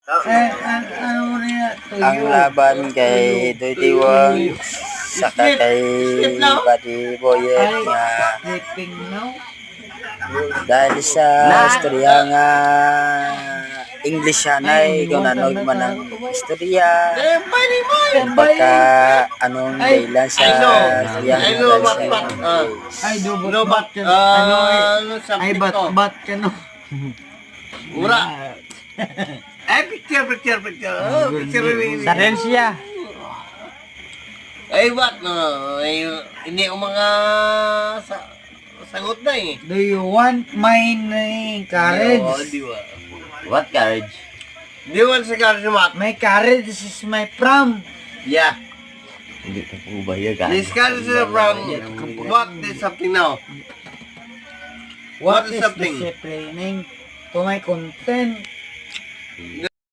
Ano niya? Ang laban kay Doy Diwang saka kay Buddy Boyet nga Sleeping now? dahil sa istorya nga English hanay kung nanog man ang istorya pagka anong daylan sa istorya nga Ay, bat ka. Ano ay, bat ka no. Ura. Ay, picture. Oh, picture rin. Sa rin siya. Ay, what? No, ay, hindi ko mga sagot na eh. Do you want my courage? Oo, di ba? What courage? Di ba sa courage, Mat? My courage is my prom. Yeah. Hindi ka po ba yun? This courage is from what is something now? What is Is something? disciplining to my content?